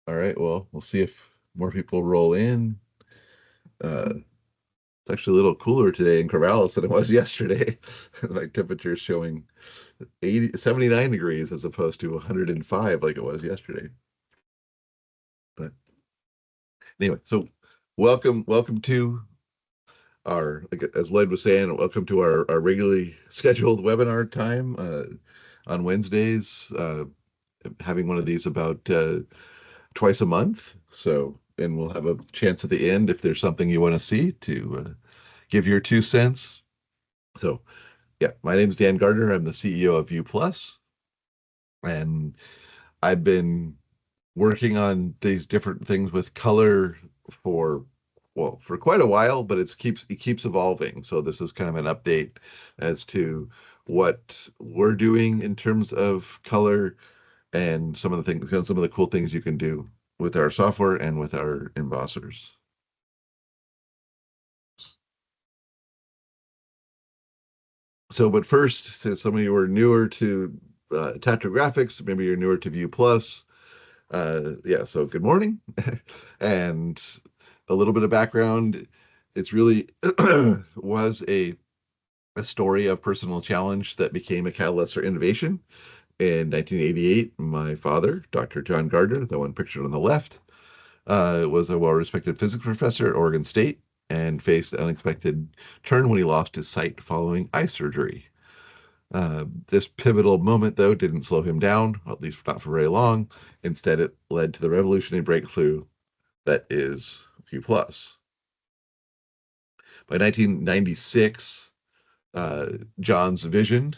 All right, well, we'll see if more people roll in. It's actually a little cooler today in Corvallis than it was yesterday. Like temperature's showing 79 degrees as opposed to 105 like it was yesterday. But anyway, so welcome to our, like as Lloyd was saying, welcome to our regularly scheduled webinar time on Wednesdays. Having one of these about twice a month. So, and we'll have a chance at the end if there's something you want to see to give your 2 cents. So, yeah, my name is Dan Gardner. I'm the CEO of View Plus, and I've been working on these different things with color for for quite a while, but it keeps evolving. So this is kind of an update as to what we're doing in terms of color and some of the things, some of the cool things you can do with our software and with our embossers. So, but first, since some of you are newer to Graphics, maybe you're newer to View Plus, yeah, so good morning. And a little bit of background. It's really was a story of personal challenge that became a catalyst for innovation. In 1988, my father, Dr. John Gardner, the one pictured on the left, was a well-respected physics professor at Oregon State and faced an unexpected turn when he lost his sight following eye surgery. This pivotal moment, though, didn't slow him down, at least not for very long. Instead, it led to the revolutionary breakthrough that is View Plus. By 1996, John's vision,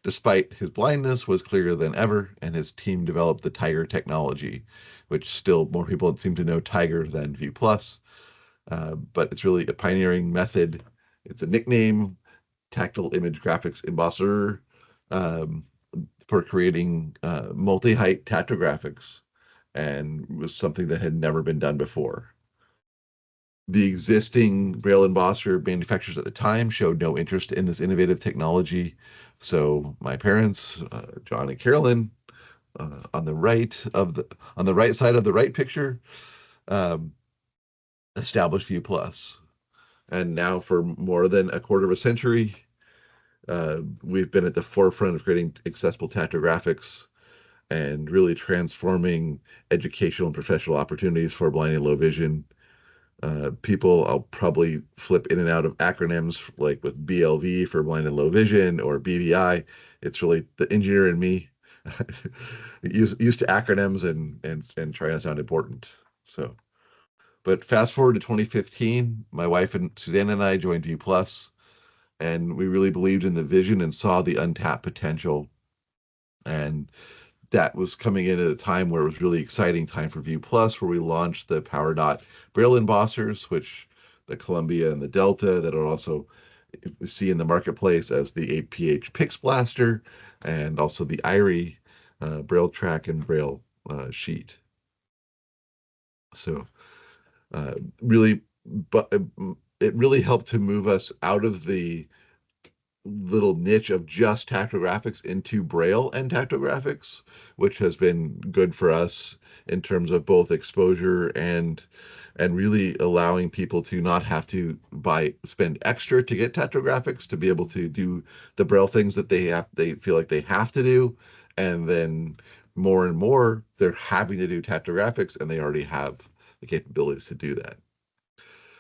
despite his blindness, was clearer than ever, and his team developed the Tiger technology, which still more people seem to know Tiger than View Plus. But it's really a pioneering method. It's a nickname, tactile image graphics embosser, um, for creating multi-height tactographics, and was something that had never been done before. The existing braille embosser manufacturers at the time showed no interest in this innovative technology. So my parents, John and Carolyn, on the right side of the right picture, um, established View Plus. And now for more than a quarter of a century, we've been at the forefront of creating accessible tactographics and really transforming educational and professional opportunities for blind and low vision. People, I'll probably flip in and out of acronyms like with BLV for blind and low vision or BVI. It's really the engineer in me used to acronyms and trying to sound important. So, but fast forward to 2015, my wife and Suzanne and I joined View Plus, and we really believed in the vision and saw the untapped potential. And that was coming in at a time where it was really exciting time for View Plus, where we launched the Power Dot Braille embossers, which the Columbia and the Delta that are also see in the marketplace as the APH Pix Blaster, and also the Irie Braille track and Braille sheet. So really, but it really helped to move us out of the little niche of just tactographics into braille and tactographics, which has been good for us in terms of both exposure and really allowing people to not have to spend extra to get tactographics, to be able to do the braille things that they feel like they have to do, and then more and more they're having to do tactographics and they already have the capabilities to do that.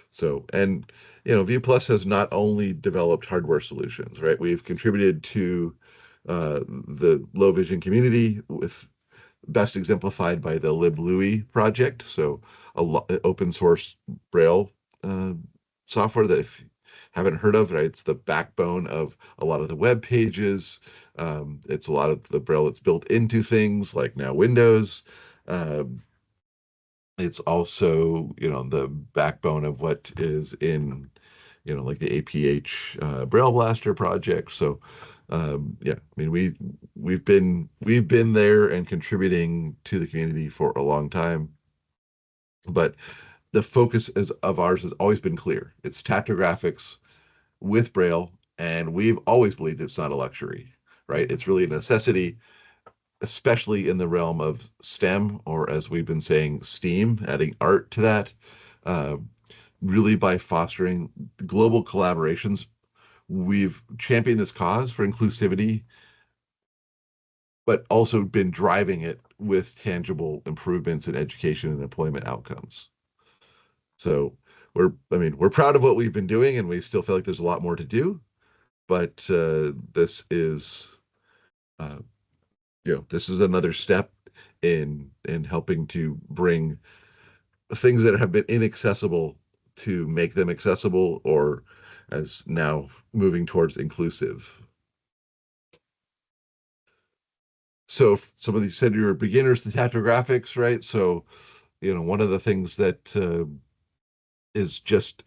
So, and View Plus has not only developed hardware solutions, right? We've contributed to the low vision community, with best exemplified by the LibLouis project. So, open source Braille uh, software that, if you haven't heard of, right, it's the backbone of a lot of the web pages. It's a lot of the Braille that's built into things like now Windows. Um, it's also, the backbone of what is in, like the APH Braille Blaster project. So, yeah, I mean, we've been there and contributing to the community for a long time, but the focus of ours has always been clear. It's tactographics with Braille, and we've always believed it's not a luxury, right? It's really a necessity. especially in the realm of STEM, or as we've been saying, STEAM, adding art to that, uh, really by fostering global collaborations. We've championed this cause for inclusivity, but also been driving it with tangible improvements in education and employment outcomes. So I mean, we're proud of what we've been doing, and we still feel like there's a lot more to do. But this is, uh, this is another step in helping to bring things that have been inaccessible to make them accessible, or as now moving towards inclusive. So some of these said you're beginners to tactographics, right? So, one of the things that is just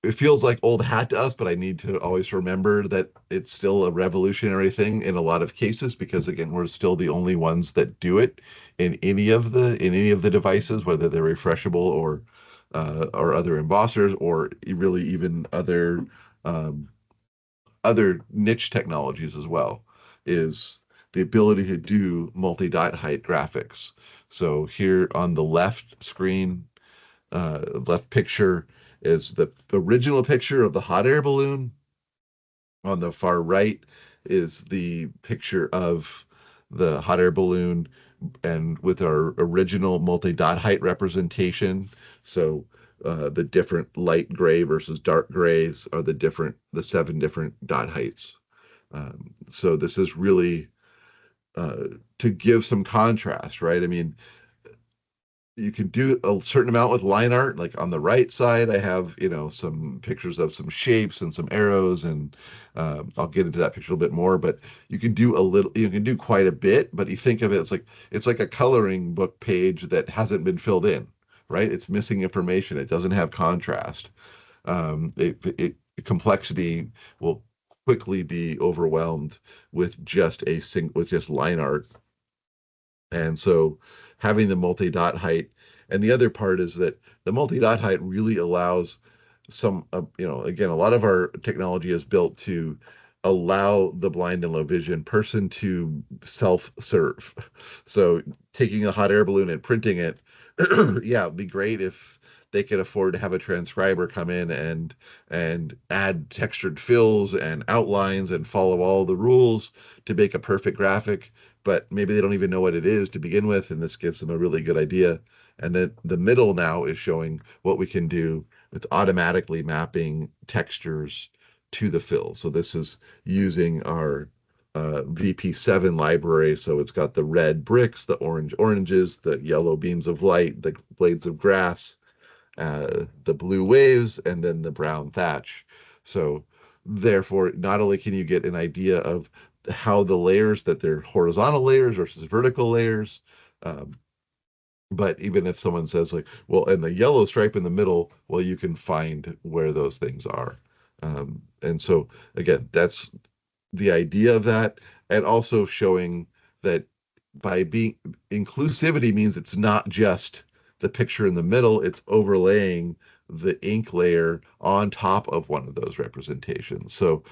it feels like old hat to us, but I need to always remember that it's still a revolutionary thing in a lot of cases because again, we're still the only ones that do it in any of the devices, whether they're refreshable or other embossers or really even um, other niche technologies as well, is the ability to do multi-dot height graphics. So here on the left screen, left picture is the original picture of the hot air balloon. On the far right is the picture of the hot air balloon and with our original multi-dot height representation. So the different light gray versus dark grays are the seven different dot heights. So this is really uh, to give some contrast, right? I mean, you can do a certain amount with line art. Like on the right side, I have, some pictures of some shapes and some arrows, and I'll get into that picture a little bit more. But you can do quite a bit. But you think of it, it's like a coloring book page that hasn't been filled in, right? It's missing information. It doesn't have contrast. Complexity will quickly be overwhelmed with just line art, and so having the multi-dot height, and the other part is that the multi-dot height really allows again, a lot of our technology is built to allow the blind and low vision person to self-serve. So taking a hot air balloon and printing it, yeah, it'd be great if they could afford to have a transcriber come in and add textured fills and outlines and follow all the rules to make a perfect graphic, but maybe they don't even know what it is to begin with, and this gives them a really good idea. And then the middle now is showing what we can do with automatically mapping textures to the fill. So this is using our VP7 library. So it's got the red bricks, the oranges, the yellow beams of light, the blades of grass, the blue waves, and then the brown thatch. So therefore, not only can you get an idea of how the layers, that they're horizontal layers versus vertical layers, um, but even if someone says like, well, and the yellow stripe in the middle, well, you can find where those things are. And so again, that's the idea of that, and also showing that by being inclusivity means it's not just the picture in the middle, it's overlaying the ink layer on top of one of those representations. So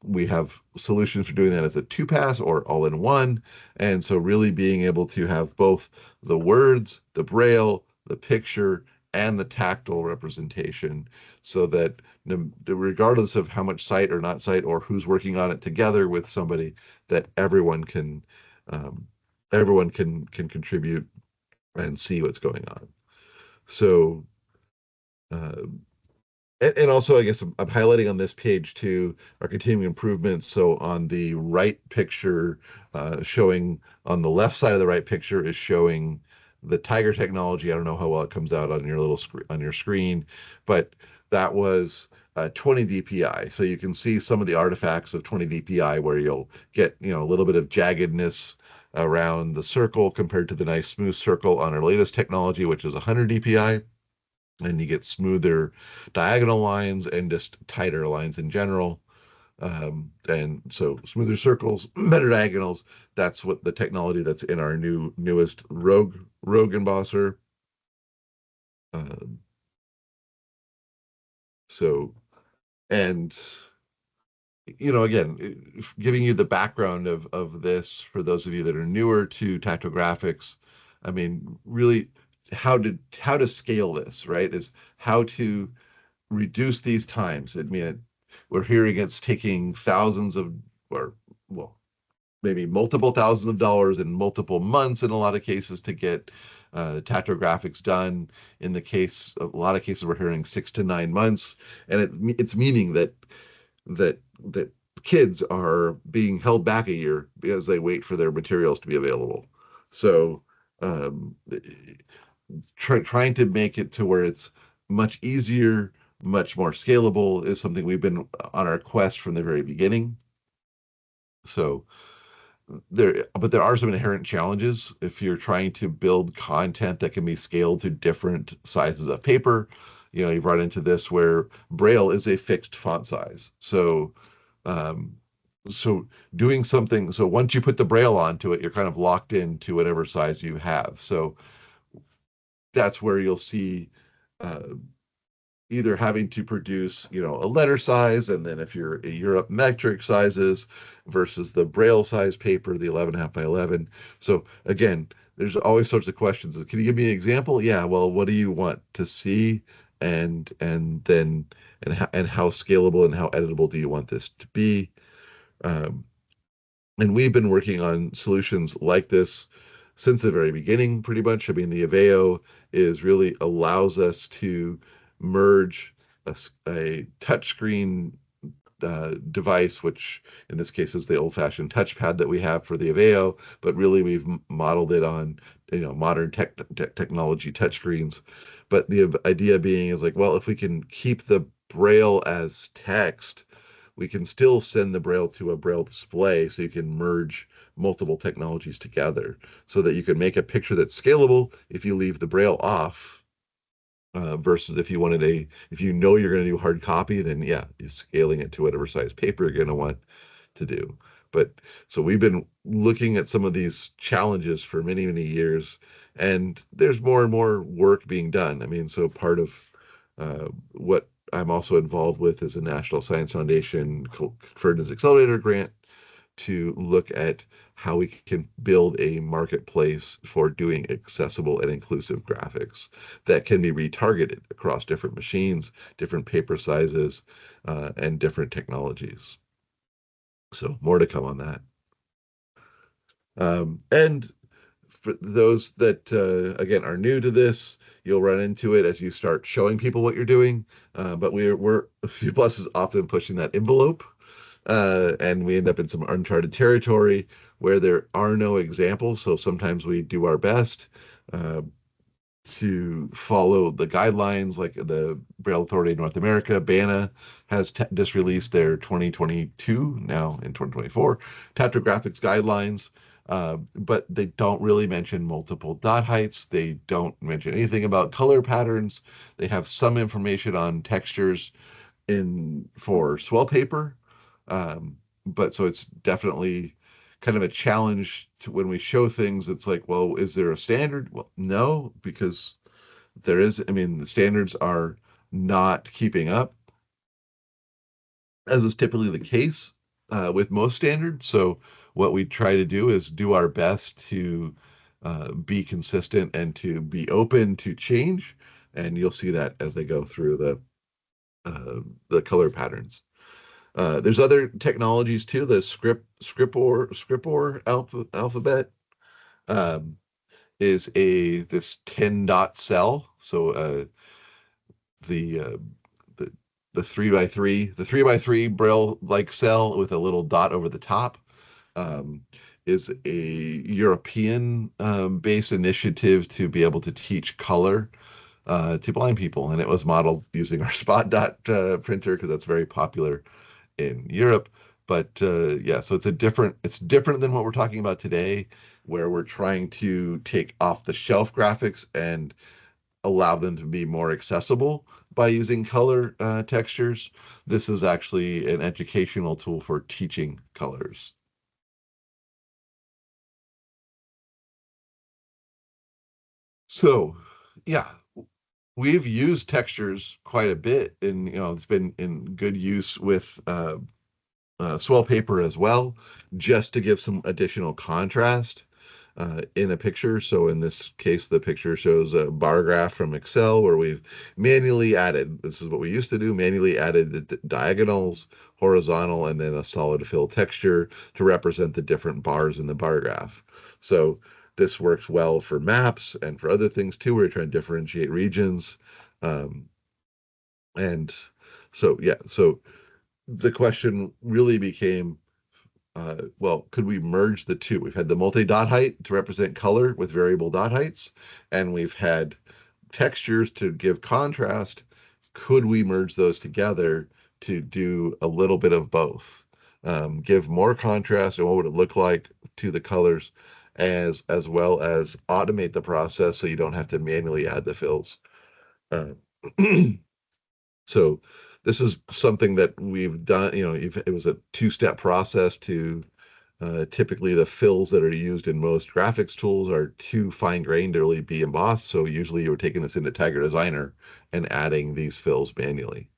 we have solutions for doing that as a two pass or all in one. And so really being able to have both the words, the braille, the picture, and the tactile representation, so that regardless of how much sight or not sight or who's working on it together with somebody, that um, everyone can contribute and see what's going on. So uh, and also, I guess I'm highlighting on this page too our continuing improvements. So on the right picture, showing on the left side of the right picture is showing the Tiger technology. I don't know how well it comes out on your on your screen, but that was 20 DPI. So you can see some of the artifacts of 20 DPI where you'll get a little bit of jaggedness around the circle compared to the nice smooth circle on our latest technology, which is 100 DPI, and you get smoother diagonal lines and just tighter lines in general. And so smoother circles, better diagonals. That's what the technology that's in our newest Rogue embosser. Um, so and again, giving you the background of this for those of you that are newer to tactographics, I mean, really how to scale this, right? Is how to reduce these times. I mean, we're hearing it's taking thousands of, or well, maybe multiple thousands of dollars in multiple months in a lot of cases to get tactographics done. In the case, a lot of cases, we're hearing 6 to 9 months, and it's meaning that kids are being held back a year because they wait for their materials to be available. So um, trying to make it to where it's much easier, much more scalable is something we've been on our quest from the very beginning. So but there are some inherent challenges if you're trying to build content that can be scaled to different sizes of paper. You've run into this where Braille is a fixed font size. Um, so doing something, so once you put the Braille onto it, you're kind of locked into whatever size you have. So that's where you'll see uh, either having to produce, a letter size, and then if you're in Europe, metric sizes versus the Braille size paper, the 11.5 by 11. So again, there's always sorts of questions. Can you give me an example? Yeah. Well, what do you want to see, and then and how scalable and how editable do you want this to be? Um, and we've been working on solutions like this since the very beginning, pretty much. I mean, the Aveo is really allows us to merge a touchscreen device, which in this case is the old-fashioned touchpad that we have for the Aveo, but really we've modeled it on modern technology touchscreens. But the idea being is like, well, if we can keep the Braille as text, we can still send the Braille to a Braille display, so you can merge multiple technologies together so that you can make a picture that's scalable if you leave the Braille off, versus if you know you're going to do hard copy, then yeah, scaling it to whatever size paper you're going to want to do. But so we've been looking at some of these challenges for many, many years, and there's more and more work being done. I mean, so part of what I'm also involved with is a National Science Foundation Convergence Accelerator grant to look at how we can build a marketplace for doing accessible and inclusive graphics that can be retargeted across different machines, different paper sizes, and different technologies. So more to come on that. And for those that again are new to this, you'll run into it as you start showing people what you're doing. But we're Vue Plus is often pushing that envelope, and we end up in some uncharted territory where there are no examples. So sometimes we do our best uh, to follow the guidelines, like the Braille Authority of North America, BANA, has just released their 2022, now in 2024, tactographics guidelines. But they don't really mention multiple dot heights. They don't mention anything about color patterns. They have some information on textures in for swell paper. But so it's definitely kind of a challenge to when we show things. It's like, well, is there a standard? Well, no, because I mean, the standards are not keeping up, as is typically the case with most standards. So what we try to do is do our best to be consistent and to be open to change. And you'll see that as they go through the color patterns. There's other technologies too. The Scripor alphabet um, is this 10 dot cell. So the uh, the the 3 by 3 Braille like cell with a little dot over the top, um, is a European based initiative to be able to teach color to blind people, and it was modeled using our Spot dot printer because that's very popular in Europe. But yeah, so it's different than what we're talking about today, where we're trying to take off the shelf graphics and allow them to be more accessible by using color textures. This is actually an educational tool for teaching colors. So yeah, we've used textures quite a bit, and it's been in good use with swell paper as well, just to give some additional contrast in a picture. So in this case, the picture shows a bar graph from Excel where we've manually added, this is what we used to do, manually added the diagonals, horizontal, and then a solid fill texture to represent the different bars in the bar graph. So this works well for maps and for other things too, where you're trying to differentiate regions. Um, and so, yeah, so the question really became, well, could we merge the two? We've had the multi-dot height to represent color with variable dot heights, and we've had textures to give contrast. Could we merge those together to do a little bit of both? Give more contrast and what would it look like to the colors, as well as automate the process so you don't have to manually add the fills. Uh, so this is something that we've done, it was a two-step process to typically the fills that are used in most graphics tools are too fine-grained to really be embossed. So usually you were taking this into Tiger Designer and adding these fills manually.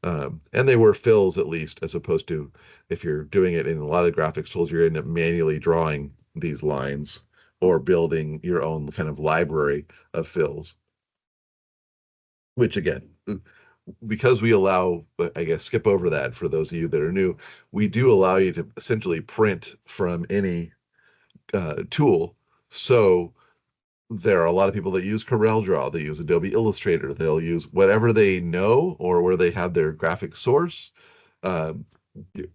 And they were fills at least, as opposed to if you're doing it in a lot of graphics tools, you're end up manually drawing these lines or building your own kind of library of fills, which again, because we allow, I guess, skip over that for those of you that are new, we do allow you to essentially print from any tool. So there are a lot of people that use CorelDRAW, they use Adobe Illustrator, they'll use whatever they know or where they have their graphic source. Um,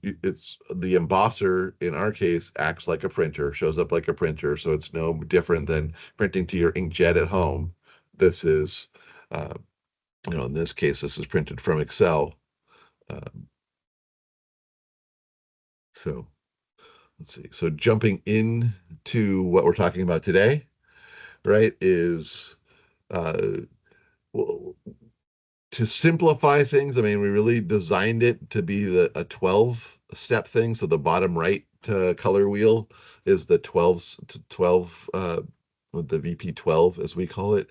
it's the embosser in our case acts like a printer, shows up like a printer, so it's no different than printing to your inkjet at home. This is, uh, in this case, this is printed from Excel. Um, so let's see. So jumping into what we're talking about today, right, is uh, well, to simplify things. I mean, we really designed it to be a 12 step thing. So the bottom right color wheel is the 12, the VP12 as we call it,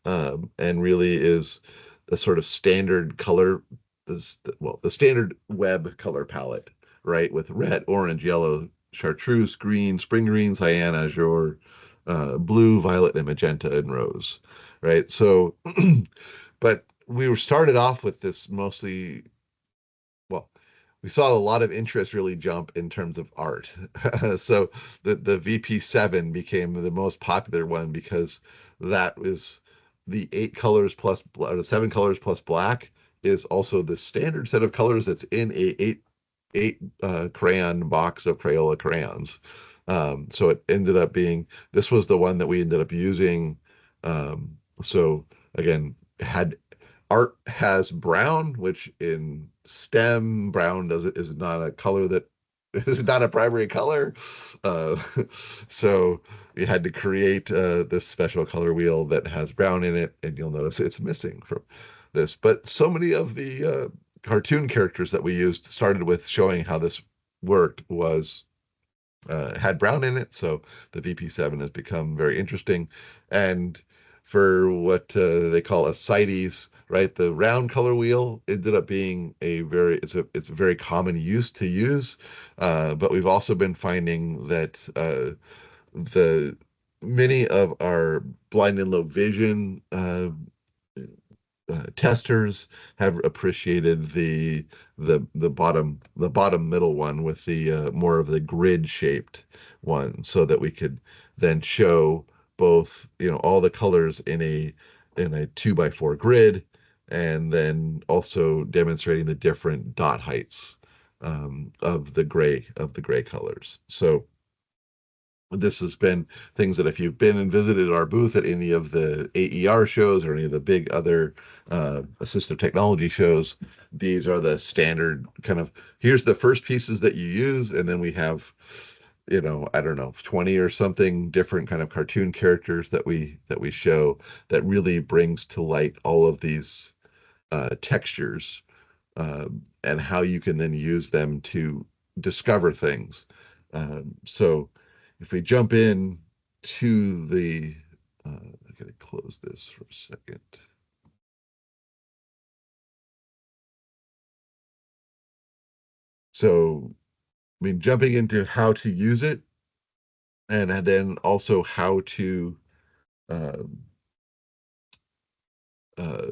and really is the sort of standard color, the standard web color palette, right? With red, orange, yellow, chartreuse, green, spring green, cyan, azure, blue, violet, and magenta and rose, right? So but we were started off with this mostly, well, we saw a lot of interest really jump in terms of art. So the VP7 became the most popular one because that was the 8 colors plus or the 7 colors plus black is also the standard set of colors that's in a eight crayon box of Crayola crayons. So it ended up being, this was the one that we ended up using. So again, had art has brown, which in STEM, brown does is not a color that is not a primary color. Uh, so we had to create this special color wheel that has brown in it, and you'll notice it's missing from this. But so many of the cartoon characters that we used started with showing how this worked was had brown in it, so the VP7 has become very interesting. And for what they call ascites, right, the round color wheel ended up being it's a very common use to use, but we've also been finding that the many of our blind and low vision testers have appreciated the bottom middle one with the more of the grid shaped one, so that we could then show both all the colors in a 2 by 4 grid, and then also demonstrating the different dot heights of the gray colors. So this has been things that if you've been and visited our booth at any of the AER shows or any of the big other assistive technology shows, these are the standard kind of, here's the first pieces that you use, and then we have, I don't know, 20 or something different kind of cartoon characters that we show that really brings to light all of these textures, and how you can then use them to discover things. So if we jump in to I gotta close this for a second. So, I mean, jumping into how to use it, and then also how to um, uh,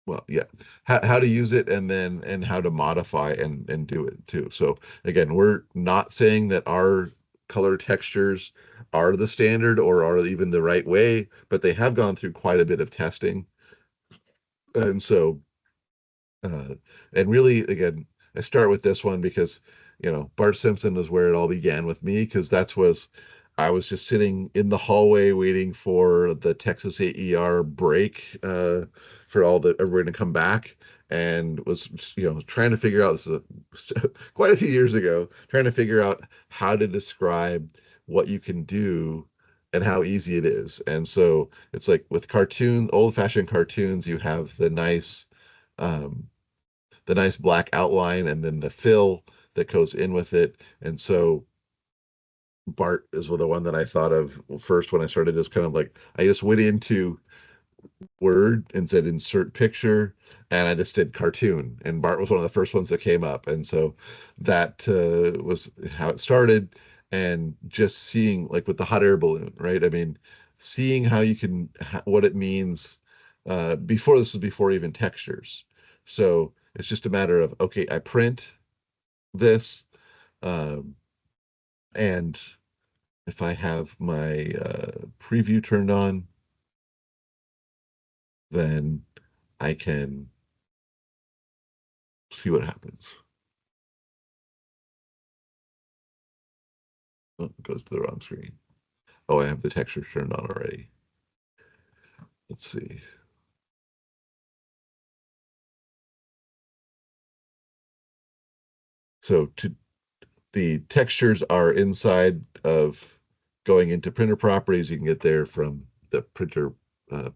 well, yeah, how to use it, and then and how to modify and do it too. So again, we're not saying that our color textures are the standard or are even the right way, but they have gone through quite a bit of testing. And so Uh, and really, again, I start with this one because, Bart Simpson is where it all began with me because I was just sitting in the hallway waiting for the Texas AER break for all the everyone to come back and was, trying to figure out this is quite a few years ago, trying to figure out how to describe what you can do and how easy it is. And so it's like with old-fashioned cartoons, you have um, the nice black outline and then the fill that goes in with it. And so Bart is the one that I thought of first when I started this kind of like I just went into Word and said insert picture and I just did cartoon and Bart was one of the first ones that came up. And so that was how it started and just seeing like with the hot air balloon, right? I mean, seeing how you can what it means before this is before even textures. So it's just a matter of okay, I print this. Um, and if I have my preview turned on, then I can see what happens. Oh, it goes to the wrong screen. Oh, I have the texture turned on already. Let's see. So the textures are inside of going into printer properties. You can get there from the printer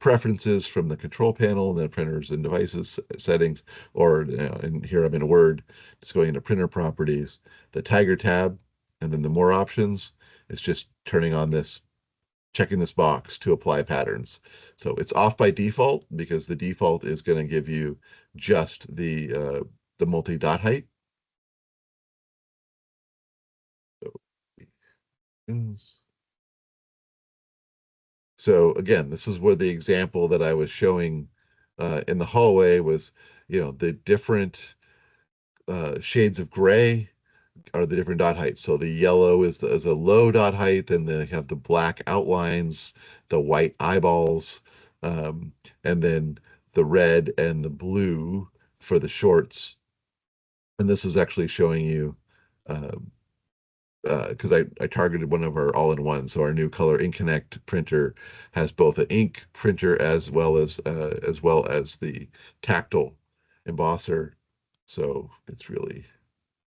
preferences from the control panel and then printers and devices settings, or and here I'm in Word, just going into printer properties, the Tiger tab, and then the more options. It's just turning on this, checking this box to apply patterns. So it's off by default because the default is going to give you just the multi-dot height. So, yes. So again, this is where the example that I was showing in the hallway was, the different shades of gray are the different dot heights. So the yellow is a low dot height, and then you have the black outlines, the white eyeballs, and then the red and the blue for the shorts. And this is actually showing you um, because I targeted one of our all-in-one. So our new Color Ink Connect printer has both an ink printer as well as the tactile embosser. So it's really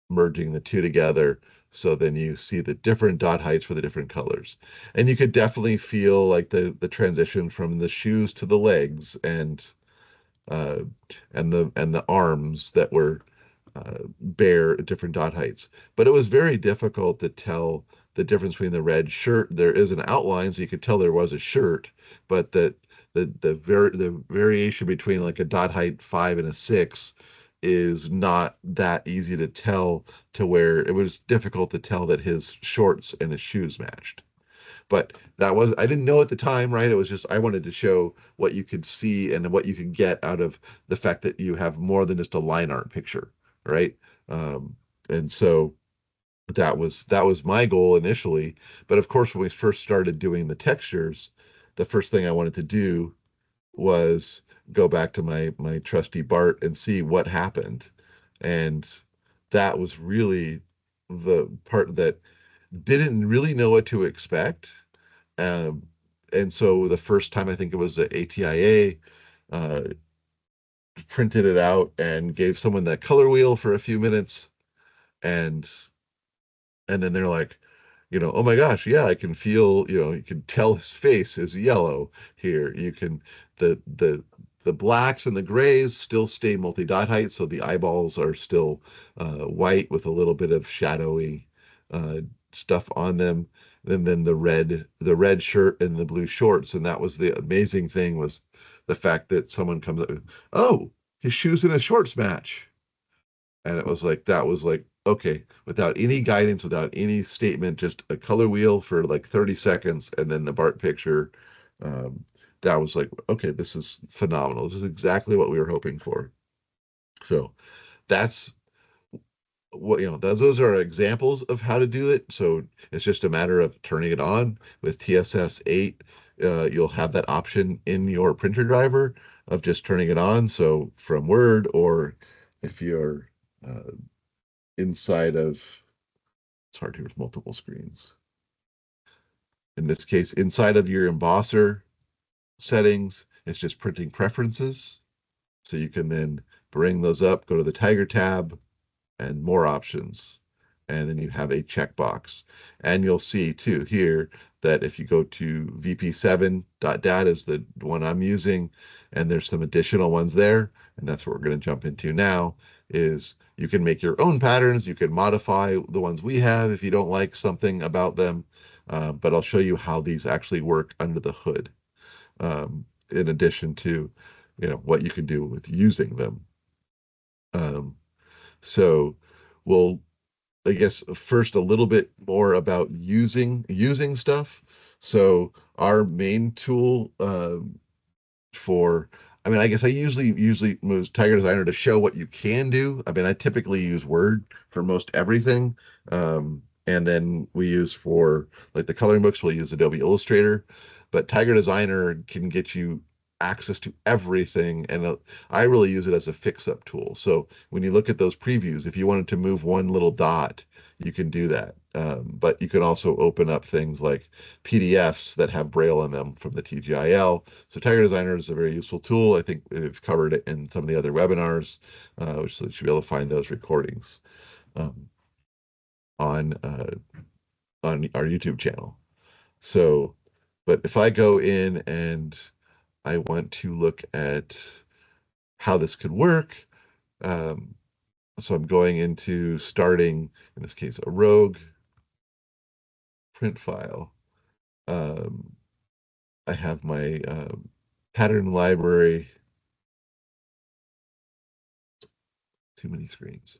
merging the two together. So then you see the different dot heights for the different colors. And you could definitely feel like the transition from the shoes to the legs uh, and the arms that were bear different dot heights. But it was very difficult to tell the difference between the red shirt. There is an outline, so you could tell there was a shirt, but the variation between like a dot height 5 and a 6 is not that easy to tell to where it was difficult to tell that his shorts and his shoes matched. But I didn't know at the time, right? It was just, I wanted to show what you could see and what you could get out of the fact that you have more than just a line art picture, right? Um, and so that was my goal initially. But of course, when we first started doing the textures, the first thing I wanted to do was go back to my trusty Bart and see what happened. And that was really the part that didn't really know what to expect. Um, and so the first time I think it was the ATIA, uh, printed it out and gave someone that color wheel for a few minutes, and then they're like, oh my gosh, yeah, I can feel, you can tell his face is yellow here. You can the blacks and the grays still stay multi-dot height, so the eyeballs are still white with a little bit of shadowy uh, stuff on them. And then the red shirt and the blue shorts, and that was the amazing thing was the fact that someone comes up, oh, his shoes and his shorts match. And it was like that was like okay, without any guidance, without any statement, just a color wheel for like 30 seconds and then the Bart picture. Um, that was like, okay, this is phenomenal. This is exactly what we were hoping for. So that's what, those are examples of how to do it. So it's just a matter of turning it on with TSS 8. You'll have that option in your printer driver of just turning it on. So from Word, or if you're uh, inside of, it's hard here with multiple screens. In this case, inside of your embosser settings, it's just printing preferences. So you can then bring those up, go to the Tiger tab, and more options. And then you have a checkbox. And you'll see too here that if you go to vp7.dat is the one I'm using, and there's some additional ones there, and that's what we're going to jump into now, is you can make your own patterns. You can modify the ones we have if you don't like something about them. But I'll show you how these actually work under the hood, in addition to, what you can do with using them. Um, so we'll, I guess, first a little bit more about using stuff. So our main tool, for I mean, I guess I usually use Tiger Designer to show what you can do. I mean, I typically use Word for most everything. And then we use for like the coloring books, we'll use Adobe Illustrator. But Tiger Designer can get you access to everything. And I really use it as a fix-up tool. So when you look at those previews, if you wanted to move one little dot, you can do that. But you can also open up things like PDFs that have Braille in them from the TGIL. So Tiger Designer is a very useful tool. I think we've covered it in some of the other webinars, which so you should be able to find those recordings um, on on our YouTube channel. So, but if I go in and I want to look at how this could work, um, so I'm going into starting, in this case, a rogue print file. Um, I have my pattern library. Too many screens.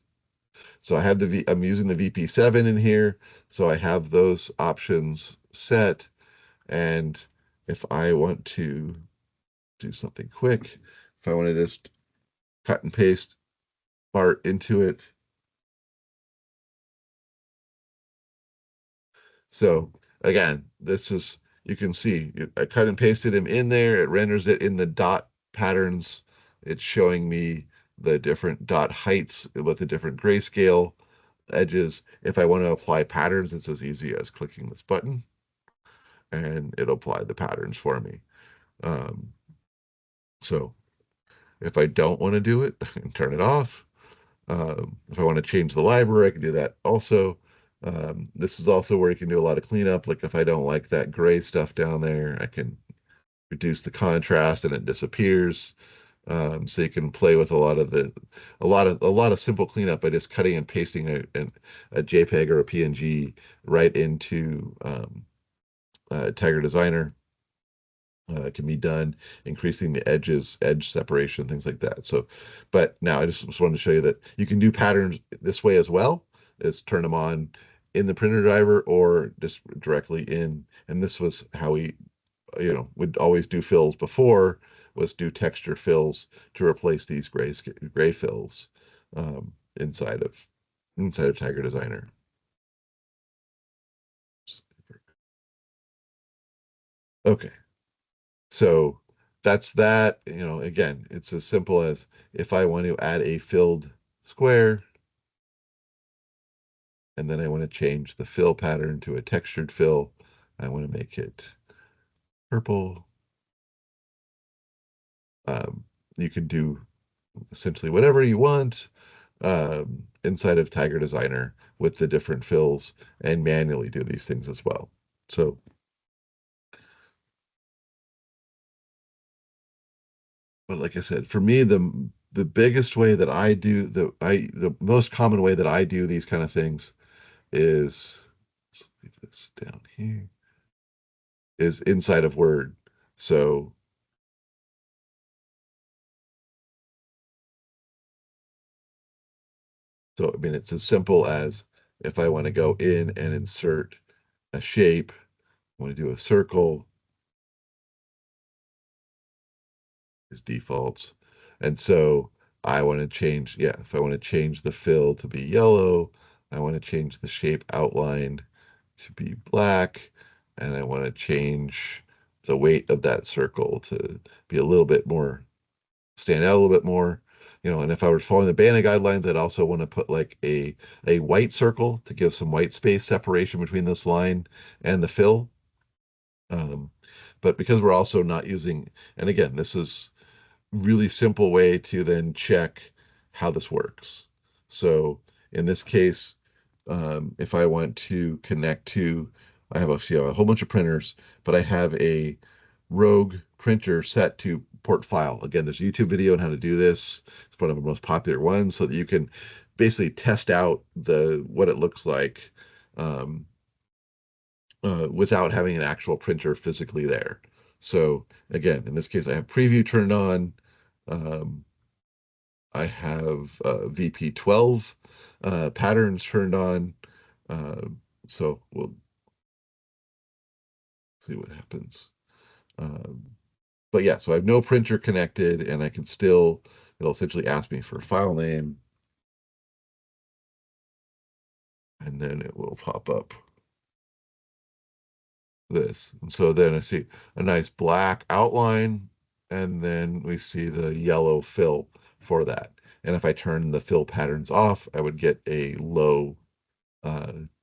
So I have I'm using the VP7 in here. So I have those options set. And if I want to do something quick, if I want to just cut and paste Bart into it. So again, this is, you can see, I cut and pasted him in there. It renders it in the dot patterns. It's showing me the different dot heights with the different grayscale edges. If I want to apply patterns, it's as easy as clicking this button and it'll apply the patterns for me. Um, so if I don't want to do it, I can turn it off. If I want to change the library, I can do that also. This is also where you can do a lot of cleanup. Like if I don't like that gray stuff down there, I can reduce the contrast and it disappears. So you can play with a lot of simple cleanup by just cutting and pasting a JPEG or a PNG right into Tiger Designer. It can be done, increasing the edge separation, things like that. So, but now I just wanted to show you that you can do patterns this way as well, is turn them on in the printer driver or just directly in. And this was how we, would always do fills before, was do texture fills to replace these gray fills um, inside of Tiger Designer. Okay. So that's that. Again, it's as simple as if I want to add a filled square, and then I want to change the fill pattern to a textured fill. I want to make it purple. Um, you can do essentially whatever you want inside of Tiger Designer with the different fills and manually do these things as well. So, but like I said, for me, the biggest way that I do the most common way that I do these kind of things is, let's leave this down here, is inside of Word. So So, I mean, it's as simple as if I want to go in and insert a shape, I want to do a circle, is defaults. And so I want to change, yeah, if I want to change the fill to be yellow, I want to change the shape outline to be black, and I want to change the weight of that circle to be a little bit more, stand out a little bit more. And if I were following the banding guidelines, I'd also want to put like a white circle to give some white space separation between this line and the fill. Um, but because we're also not using, and again, this is really simple way to then check how this works. So in this case, if I want to connect to, I have a whole bunch of printers, but I have a Rogue printer set to port file. Again, there's a YouTube video on how to do this. It's one of the most popular ones, so that you can basically test out the what it looks like um, without having an actual printer physically there. So again, in this case, I have preview turned on. Um, I have VP12 patterns turned on. Uh, so we'll see what happens. Um, but yeah, so I have no printer connected, and I can still, it'll essentially ask me for a file name, and then it will pop up this. And so then I see a nice black outline, and then we see the yellow fill for that. And if I turn the fill patterns off, I would get a low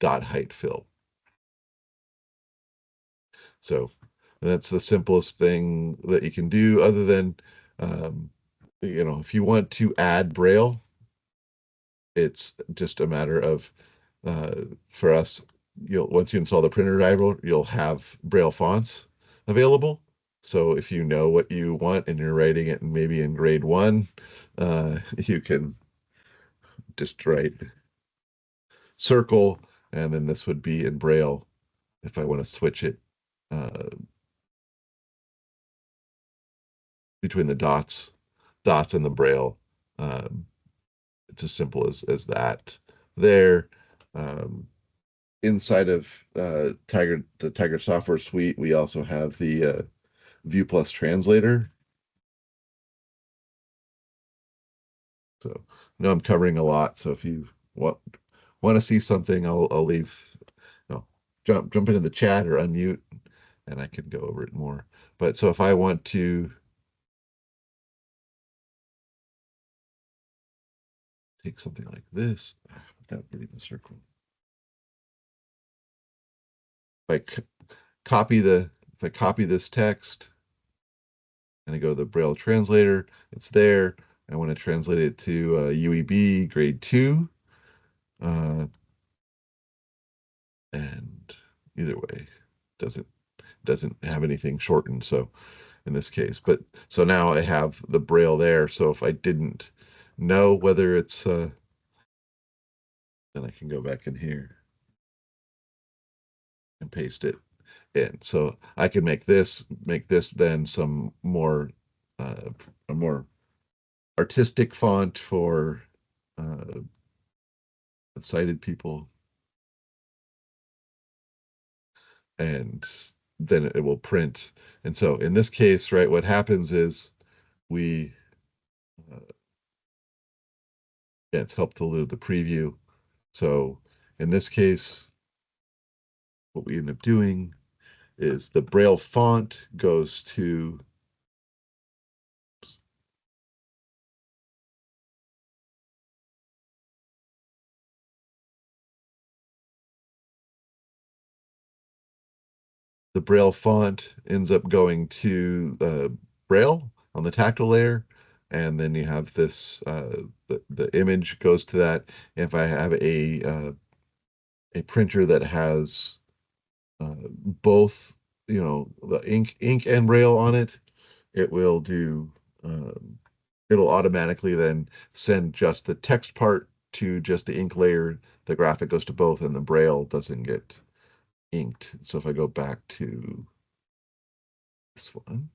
dot height fill. So that's the simplest thing that you can do, other than, um, if you want to add Braille, it's just a matter of, uh, for us, once you install the printer driver, you'll have Braille fonts available. So if you know what you want and you're writing it maybe in grade one, you can just write circle, and then this would be in Braille if I want to switch it uh, between the dots and the Braille. Um, it's as simple as that. There, um, inside of the Tiger software suite, we also have the View Plus translator. So I know I'm covering a lot. So if you want to see something, I'll leave. No, jump into the chat or unmute, and I can go over it more. But so if I want to take something like this without getting the circle, if I if I copy this text and I go to the Braille translator, it's there. I want to translate it to UEB grade 2. Uh, and either way, doesn't doesn't have anything shortened. So in this case, but so now I have the Braille there. So if I didn't know whether it's, then I can go back in here and paste it in. So I can make this then some more, uh, a more artistic font for uh, sighted people, and then it will print. And so in this case, right, what happens is we, uh, yeah, it's helped to load the preview. So in this case, what we end up doing is the Braille font goes to the Braille font ends up going to Braille on the tactile layer, and then you have this the image goes to that. If I have a printer that has both, the ink and Braille on it, it will do um, it'll automatically then send just the text part to just the ink layer. The graphic goes to both, and the Braille doesn't get inked. So if I go back to this one,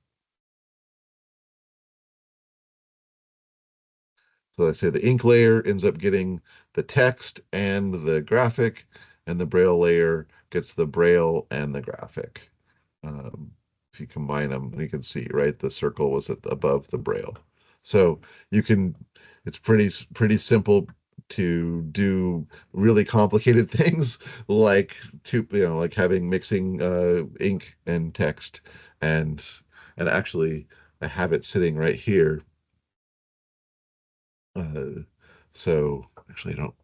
So I say the ink layer ends up getting the text and the graphic, and the braille layer gets the braille and the graphic. Um, if you combine them, you can see, right? The circle was above the braille. So you can, it's pretty simple to do really complicated things like like having mixing ink and text and actually I have it sitting right here. Uh, so actually I don't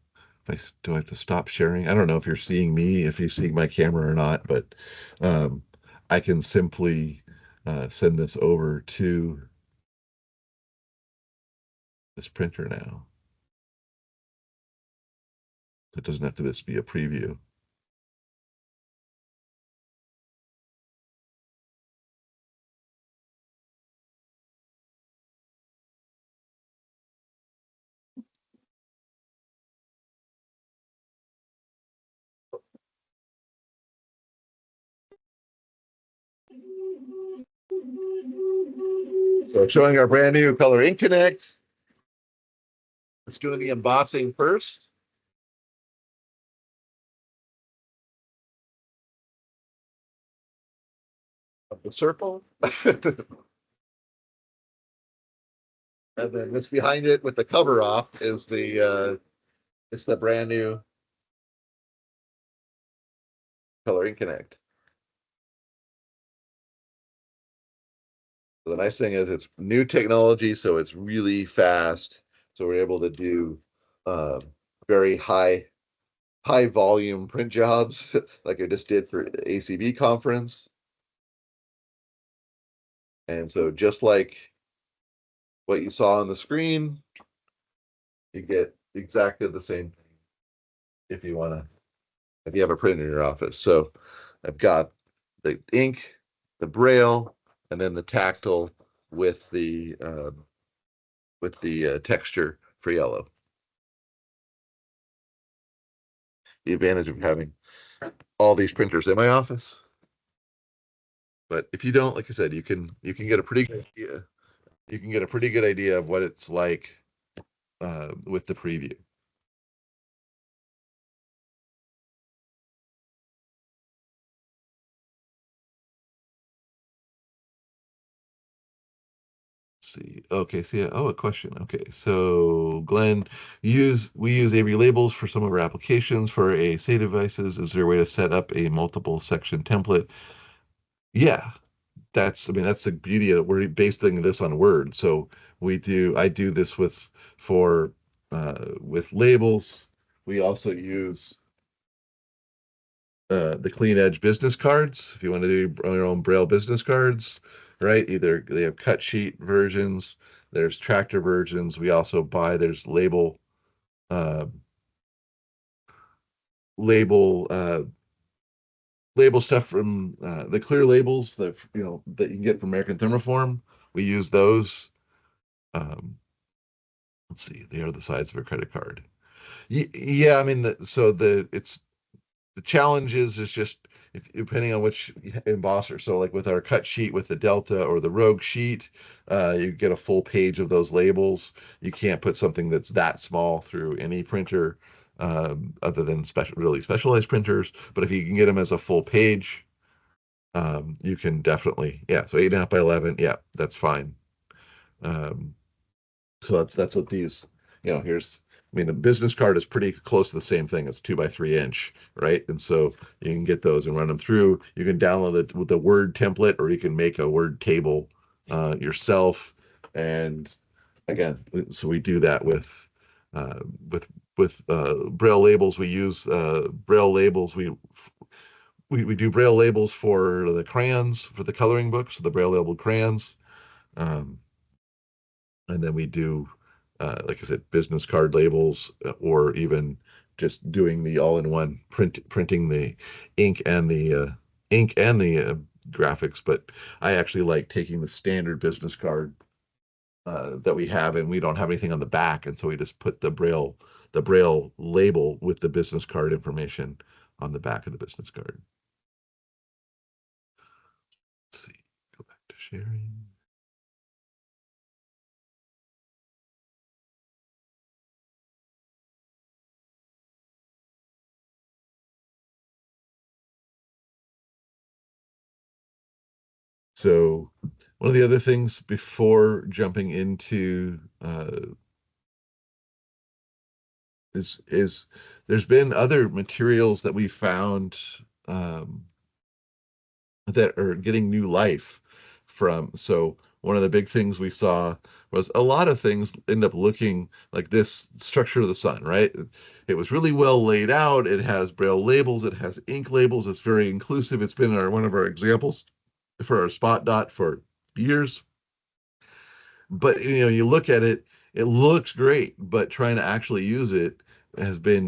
if do I have to stop sharing? I don't know if you're seeing me, if you're seeing my camera or not, but um, I can simply send this over to this printer now. It doesn't have to just be a preview. So showing our brand new Color Ink Connect. Let's do the embossing first of the circle. And then what's behind it with the cover off is it's the brand new Color Ink Connect. So the nice thing is it's new technology, so it's really fast. So we're able to do uh, very high volume print jobs like I just did for ACB conference. And so just like what you saw on the screen, you get exactly the same thing if you want to if you have a print in your office. So I've got the ink, the braille, and then the tactile with the texture for yellow. The advantage of having all these printers in my office. But if you don't, like I said, you can get a pretty good idea. You can get a pretty good idea of what it's like with the preview. Let's see. Okay, so yeah. Oh, a question. Okay, so Glenn, we use AV labels for some of our applications for ASA devices. Is there a way to set up a multiple section template? Yeah, I mean, that's the beauty of we're basing this on Word. So I do this for with labels. We also use the Clean Edge business cards. If you want to do your own Braille business cards, right? Either they have cut sheet versions, there's tractor versions. We also there's uh, label, label stuff from the clear labels that you can get from American Thermoform. We use those. Um, let's see, they are the sides of a credit card. Yeah, I mean, the challenge is just if depending on which embosser. So like with our cut sheet with the Delta or the Rogue sheet, you get a full page of those labels. You can't put something that's that small through any printer, other than really specialized printers. But if you can get them as a full page, you can definitely, yeah. So 8.5 by 11, yeah, that's fine. Um, so that's what these, here's, I mean, a business card is pretty close to the same thing. It's 2 by 3 inch, right? And so you can get those and run them through. You can download it with the Word template, or you can make a Word table yourself. And again, so we do that uh, with Braille labels. We use Braille labels. We do Braille labels for the crayons for the coloring books, the Braille labeled crayons. Um, and then we do like I said, business card labels, or even just doing the all-in-one printing the ink and the graphics. But I actually like taking the standard business card that we have, and we don't have anything on the back, and so we just put the braille label with the business card information on the back of the business card. Let's see, go back to sharing. So one of the other things before jumping into is there's been other materials that we found um, that are getting new life from. So one of the big things we saw was a lot of things end up looking like this structure of the sun, right? It was really well laid out. It has braille labels. It has ink labels. It's very inclusive. It's been one of our examples for our spot dot for years. But you look at it, it looks great, but trying to actually use it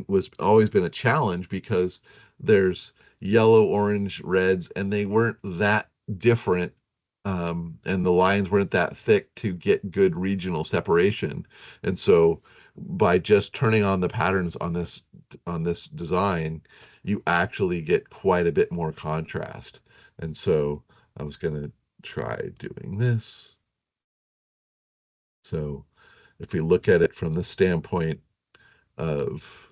was always been a challenge because there's yellow, orange, reds, and they weren't that different, and the lines weren't that thick to get good regional separation. And so by just turning on the patterns on this design, you actually get quite a bit more contrast. And so I was gonna try doing this. So if we look at it from the standpoint of,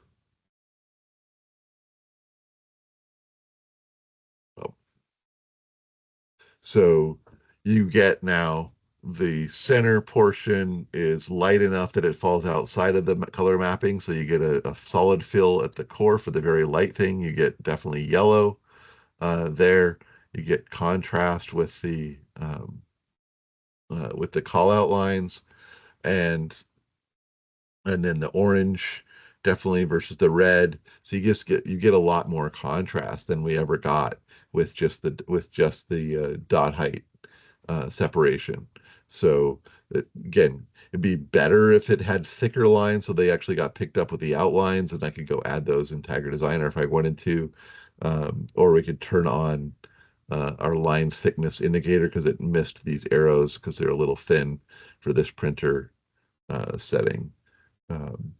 well, so you get now the center portion is light enough that it falls outside of the color mapping. So you get a solid fill at the core for the very light thing. You get definitely yellow there. You get contrast with the call out lines and then the orange definitely versus the red. So you get a lot more contrast than we ever got with just the dot height separation. So again, it'd be better if it had thicker lines so they actually got picked up with the outlines and I could go add those in Tiger Designer if I wanted to. Or we could turn on our line thickness indicator because it missed these arrows because they're a little thin for this printer setting. Um,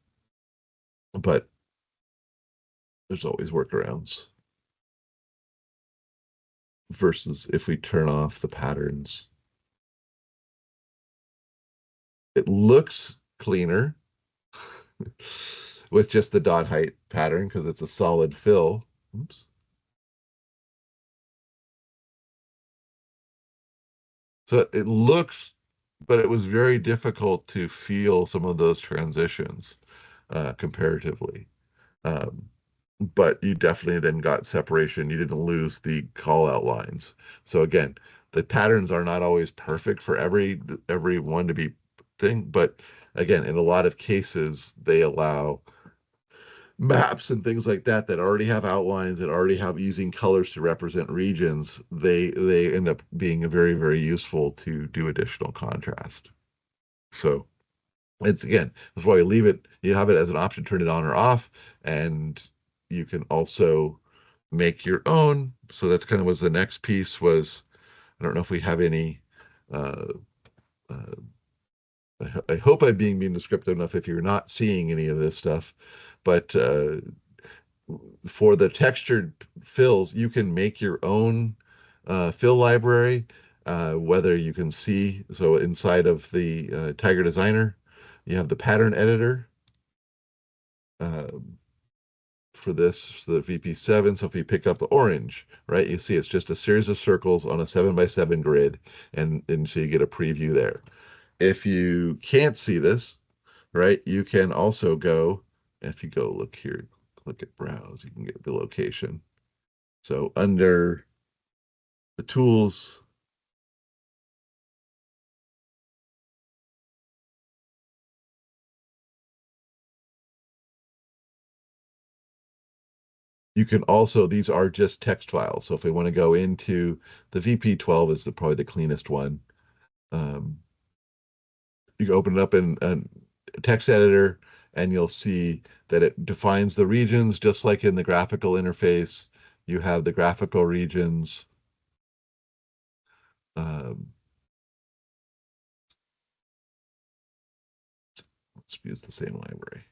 but there's always workarounds versus if we turn off the patterns. It looks cleaner with just the dot height pattern because it's a solid fill. Oops. So it looks, but it was very difficult to feel some of those transitions comparatively. Um, but you definitely then got separation. You didn't lose the call out lines. So again, the patterns are not always perfect for every one to be thing, but again, in a lot of cases, they allow maps and things like that that already have outlines that already have using colors to represent regions. They end up being very useful to do additional contrast. So it's again, that's why you leave it. You have it as an option, turn it on or off, and you can also make your own. So that's kind of was the next piece was. I don't know if we have any. Uh, uh, I hope I'm being descriptive enough if you're not seeing any of this stuff, but for the textured fills, you can make your own fill library, whether you can see. So inside of the Tiger Designer, you have the pattern editor. Um, for this, the VP7. So if you pick up the orange, right, you see it's just a series of circles on a 7x7 grid, and so you get a preview there. If you can't see this, right, you can also go, if you go look here, look at browse, you can get the location. So under the tools, you can also, these are just text files. So if we want to go into the VP12 is probably the cleanest one. Um, you can open it up in a text editor and you'll see that it defines the regions just like in the graphical interface. You have the graphical regions. Um, let's use the same library.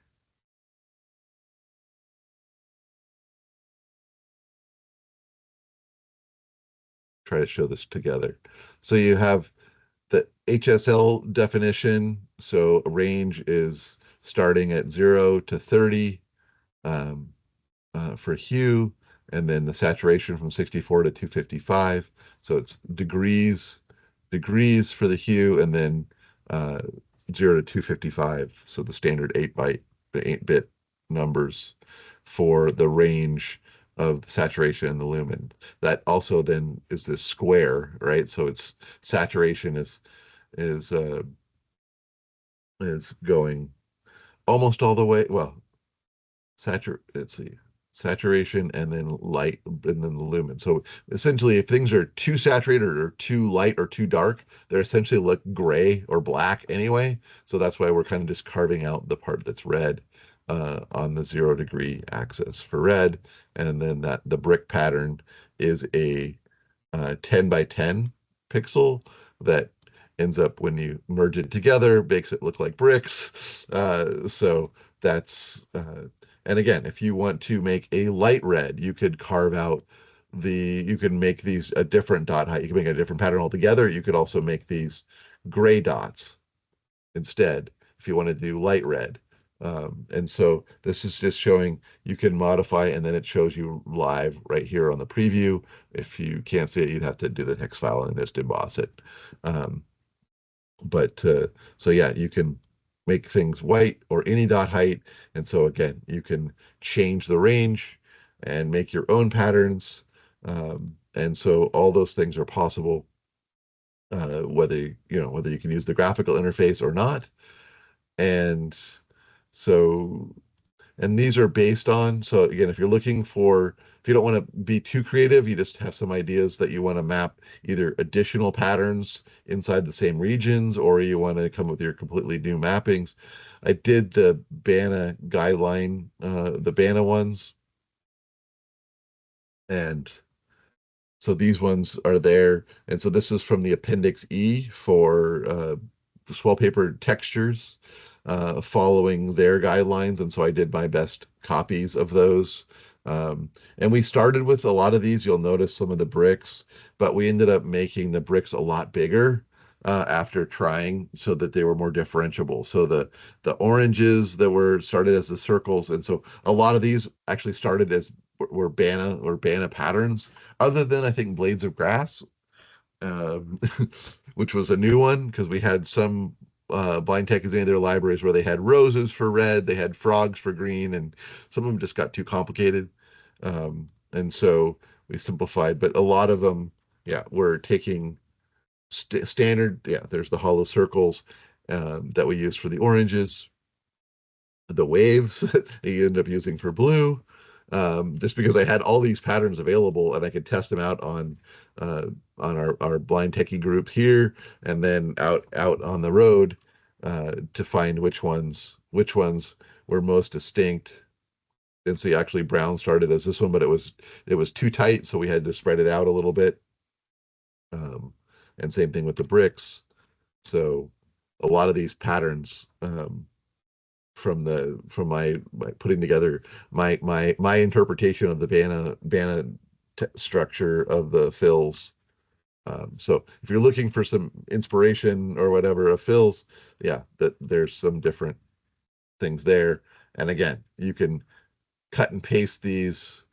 Try to show this together. So you have the HSL definition. So a range is starting at 0 to 30 for hue, and then the saturation from 64 to 255. So it's degrees for the hue, and then uh, 0 to 255. So the standard 8-bit numbers for the range of the saturation and the lumen. That also then is this square, right? So it's saturation is uh, is going almost all the way. Well, let's see, saturation and then light and then the lumen. So essentially, if things are too saturated or too light or too dark, they essentially look gray or black anyway. So that's why we're kind of just carving out the part that's red on the 0 degree axis for red, and then that the brick pattern is a 10 by 10 pixel that ends up when you merge it together, makes it look like bricks. So that's, and again, if you want to make a light red, you could carve out you could make these a different dot height. You can make a different pattern altogether. You could also make these gray dots instead if you want to do light red. And so this is just showing you can modify, and then it shows you live right here on the preview. If you can't see it, you'd have to do the text file and just emboss it. Um, but so yeah, you can make things white or any dot height. And so again, you can change the range and make your own patterns. And so all those things are possible, whether you can use the graphical interface or not. And so, and these are based on, so again, if you don't want to be too creative, you just have some ideas that you want to map either additional patterns inside the same regions, or you want to come with your completely new mappings. I did the BANA guideline, the BANA ones, and so these ones are there. And so this is from the Appendix E for swell paper textures, following their guidelines. And so I did my best copies of those. And we started with a lot of these. You'll notice some of the bricks, but we ended up making the bricks a lot bigger after trying so that they were more differentiable. So the oranges that were started as the circles, and so a lot of these actually started as were BANA patterns, other than I think Blades of Grass, um, which was a new one because we had some blind tech is in their libraries where they had roses for red, they had frogs for green, and some of them just got too complicated. And so we simplified, but a lot of them, yeah, were taking standard. Yeah, there's the hollow circles that we use for the oranges, the waves that you end up using for blue, just because I had all these patterns available and I could test them out uh, on our blind techie group here, and then out on the road to find which ones were most distinct. And see, actually, brown started as this one, but it was too tight, so we had to spread it out a little bit. Um, and same thing with the bricks. So a lot of these patterns from my putting together my interpretation of the Banner structure of the fills. So if you're looking for some inspiration or whatever of fills, yeah, that there's some different things there. And again, you can cut and paste these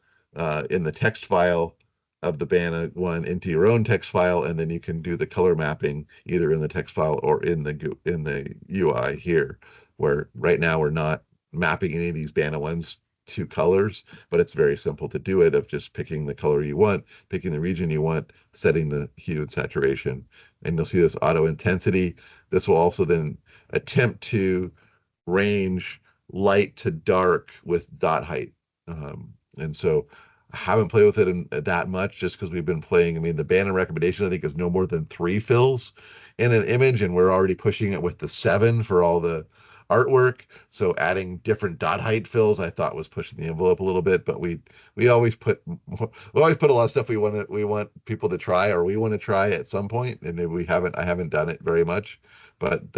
in the text file of the BANA one into your own text file, and then you can do the color mapping either in the text file or in the UI here, where right now we're not mapping any of these BANA ones to colors, but it's very simple to do it of just picking the color you want, picking the region you want, setting the hue and saturation, and you'll see this auto intensity. This will also then attempt to range light to dark with dot height. And so I haven't played with it that much just because we've been playing. I mean, the Banner recommendation, I think, is no more than 3 fills in an image, and we're already pushing it with the 7 for all the artwork. So adding different dot height fills, I thought was pushing the envelope a little bit, but we always put we always put a lot of stuff we want people to try, or we want to try at some point, and I haven't done it very much, but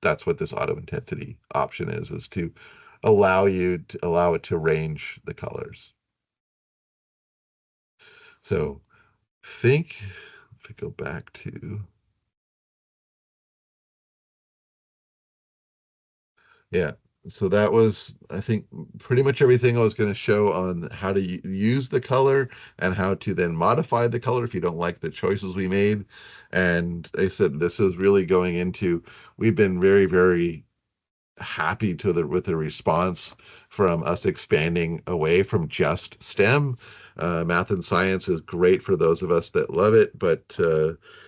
that's what this auto intensity option is to allow it to range the colors. So think if we go back to, yeah. So that was, I think, pretty much everything I was going to show on how to use the color and how to then modify the color if you don't like the choices we made. And I said, this is really going into, we've been very, very happy to the with the response from us expanding away from just STEM. Math and science is great for those of us that love it, but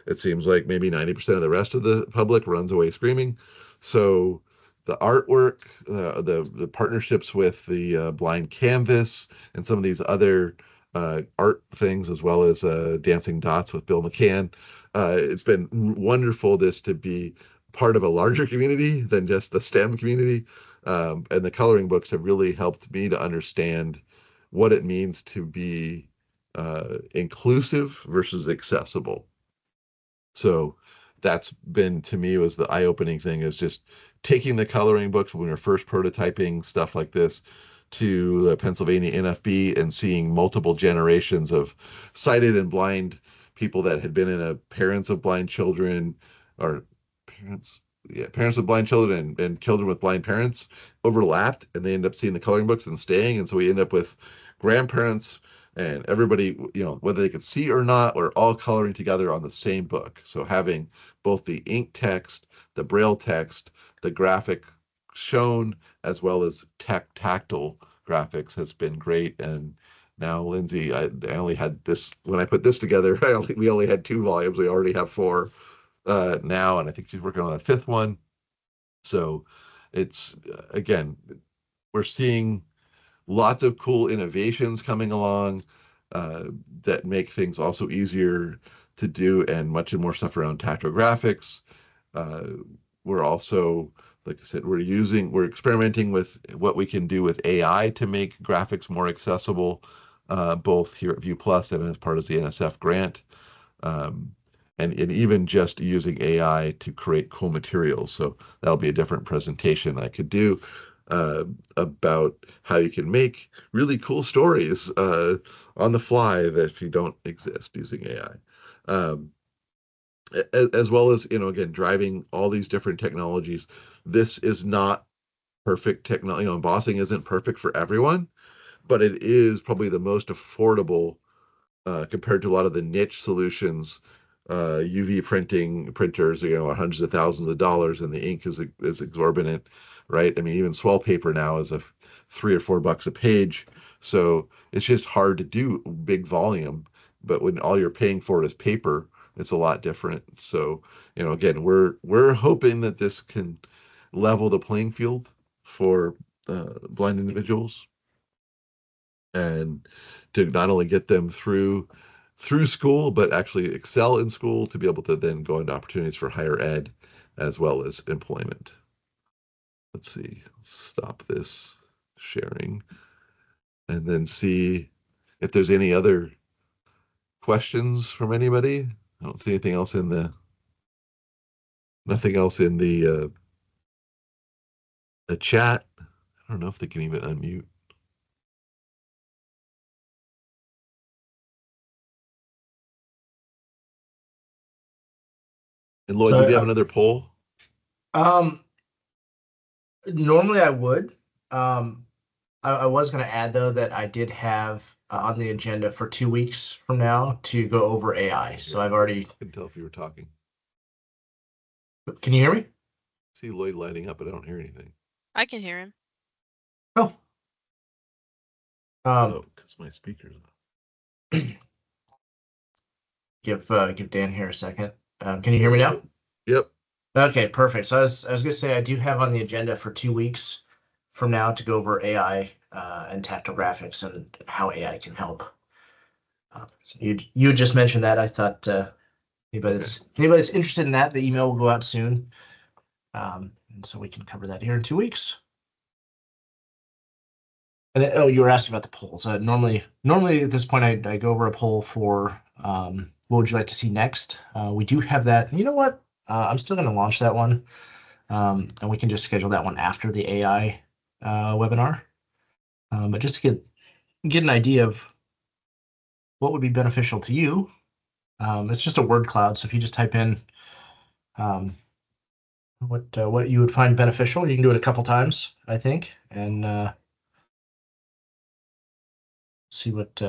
it seems like maybe 90% of the rest of the public runs away screaming. So the artwork, the partnerships with the Blind Canvas and some of these other art things, as well as Dancing Dots with Bill McCann. It's been wonderful this to be part of a larger community than just the STEM community. And the coloring books have really helped me to understand what it means to be inclusive versus accessible. So that's been to me was the eye-opening thing is just taking the coloring books when we were first prototyping stuff like this to the Pennsylvania NFB and seeing multiple generations of sighted and blind people that had been in a parents of blind children or parents parents with blind children and children with blind parents overlapped and they end up seeing the coloring books and staying and so we end up with grandparents and everybody, whether they could see or not, we're all coloring together on the same book. So having both the ink text, the braille text, the graphic shown, as well as tactile graphics has been great. And now, Lindsay, I only had this when I put this together. We only had 2 volumes. We already have 4 now, and I think she's working on a 5th one. So it's again, we're seeing lots of cool innovations coming along that make things also easier to do and much more stuff around tactile graphics. Uh, we're also, like I said, we're experimenting with what we can do with AI to make graphics more accessible, both here at View Plus and as part of the NSF grant. Um, and even just using AI to create cool materials. So that'll be a different presentation I could do about how you can make really cool stories on the fly that if you don't exist using AI. As well as, again, driving all these different technologies. This is not perfect technology. Embossing isn't perfect for everyone, but it is probably the most affordable compared to a lot of the niche solutions. UV printing printers, are hundreds of thousands of dollars, and the ink is exorbitant, right? I mean, even swell paper now is 3 or 4 bucks a page, so it's just hard to do big volume. But when all you're paying for is paper, it's a lot different. So, again, we're hoping that this can level the playing field for blind individuals and to not only get them through school, but actually excel in school to be able to then go into opportunities for higher ed as well as employment. Let's see, stop this sharing and then see if there's any other questions from anybody. I don't see anything else nothing else in the chat. I don't know if they can even unmute. And Lloyd, did you have So, another poll? um, normally I would. Um, I was going to add though that I did have on the agenda for 2 weeks from now to go over AI. So I've already. I couldn't tell if you were talking. Can you hear me? See Lloyd lighting up, but I don't hear anything. I can hear him. Oh. Oh, because my speaker's on. Give Dan here a second. Can you hear me now? Yep. Okay, perfect. So I was gonna say I do have on the agenda for 2 weeks from now to go over AI and tactile graphics and how AI can help. So you had just mentioned that. I thought anybody that's interested in that, the email will go out soon, and so we can cover that here in 2 weeks. And then, oh, you were asking about the polls. Normally at this point, I go over a poll for what would you like to see next. We do have that. You know what? I'm still going to launch that one, and we can just schedule that one after the AI webinar. But just to get an idea of what would be beneficial to you, it's just a word cloud. So if you just type in, what you would find beneficial. You can do it a couple times, I think, and see what.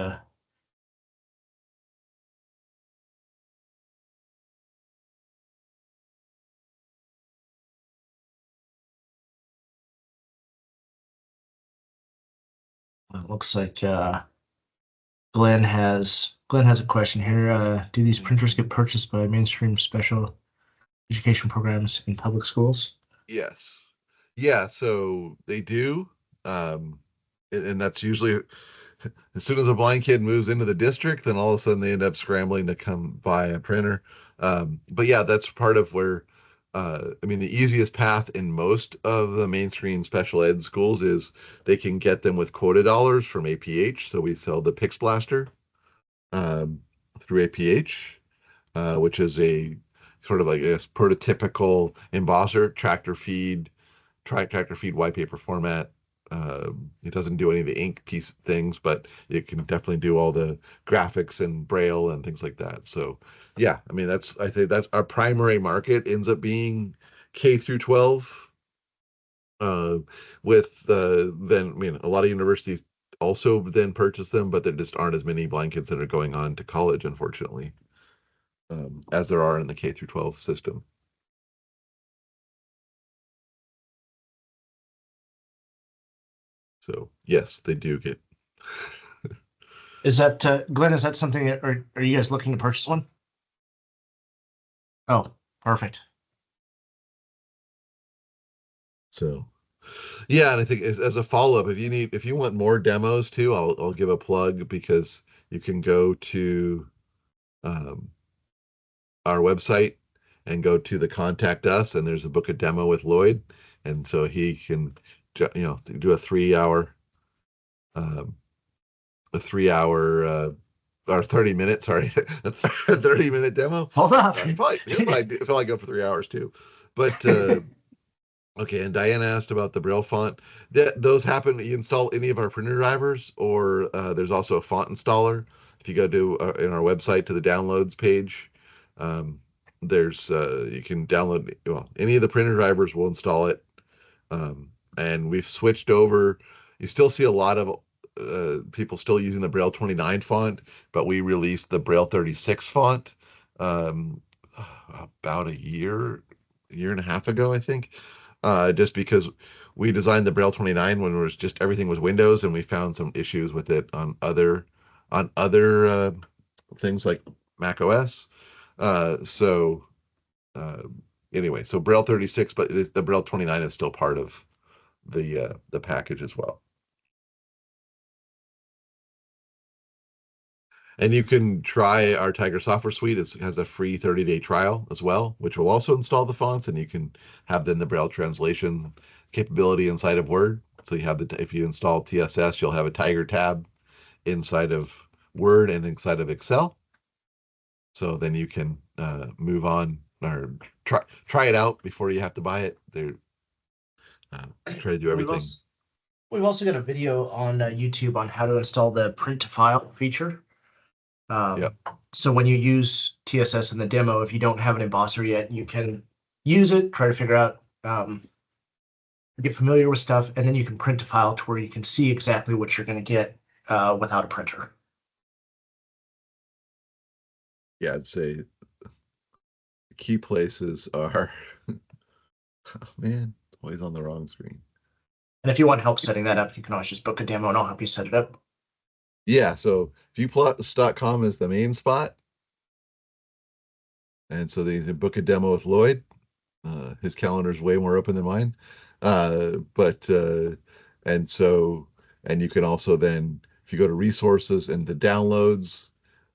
It looks like Glenn has a question here. Do these printers get purchased by mainstream special education programs in public schools? Yes. Yeah, so they do. Um, and that's usually as soon as a blind kid moves into the district, then all of a sudden they end up scrambling to come buy a printer. But yeah, that's part of where, I mean, the easiest path in most of the mainstream special ed schools is they can get them with quota dollars from APH. So we sell the Pix Blaster um, through APH, which is a sort of like a prototypical embosser, tractor feed white paper format. It doesn't do any of the ink piece things, but it can definitely do all the graphics and braille and things like that. So yeah, I mean I think that's our primary market ends up being K through 12. Uh, with then I mean a lot of universities also then purchase them, but there just aren't as many blind kids that are going on to college, unfortunately, as there are in the K through 12 system. So yes, they do get. Is that Glenn? Is that something? Are you guys looking to purchase one? Oh, perfect. So yeah, and I think as a follow-up, if you want more demos too, I'll give a plug because you can go to um, our website and go to the contact us, and there's a book a demo with Lloyd, and so he can do um, a 3 hour or 30 minute, sorry, a 30-minute demo. Hold up. He'll probably feel like go for 3 hours too, but okay, and Diana asked about the Braille font. Those happen. You install any of our printer drivers, or there's also a font installer. If you go to in our website to the downloads page, um, there's you can download. Well, any of the printer drivers will install it. And we've switched over. You still see a lot of people still using the Braille 29 font, but we released the Braille 36 font um, about year and a half ago, I think, just because we designed the Braille 29 when it was just everything was Windows, and we found some issues with it on other things like Mac OS. So uh, anyway, so Braille 36, but the Braille 29 is still part of the package as well. And you can try our Tiger software suite. It has a free 30-day trial as well, which will also install the fonts, and you can have then the Braille translation capability inside of Word. So you have if you install TSS, you'll have a Tiger tab inside of Word and inside of Excel. So then you can move on or try it out before you have to buy it. Try to do We've everything. also we've also got a video on YouTube on how to install the print to file feature. Yeah. So when you use TSS in the demo, if you don't have an embosser yet, you can use it, try to figure out, get familiar with stuff, and then you can print a file to where you can see exactly what you're going to get without a printer. Yeah, I'd say the key places are, oh man, it's always on the wrong screen. And if you want help setting that up, you can always just book a demo and I'll help you set it up. Yeah, so viewplus.com is the main spot. And so they book a demo with Lloyd. His calendar is way more open than mine. But and so and you can also then if you go to resources and the downloads,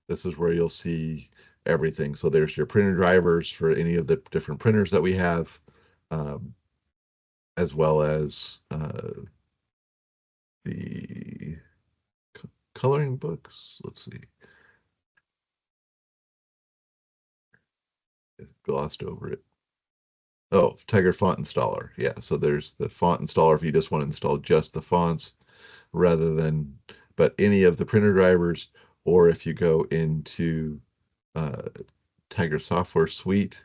this is where you'll see everything. So there's your printer drivers for any of the different printers that we have, um, as well as the coloring books. Let's see, I glossed over it. Oh, Tiger Font Installer. Yeah, so there's the font installer if you just want to install just the fonts rather than, but any of the printer drivers, or if you go into uh, Tiger Software Suite,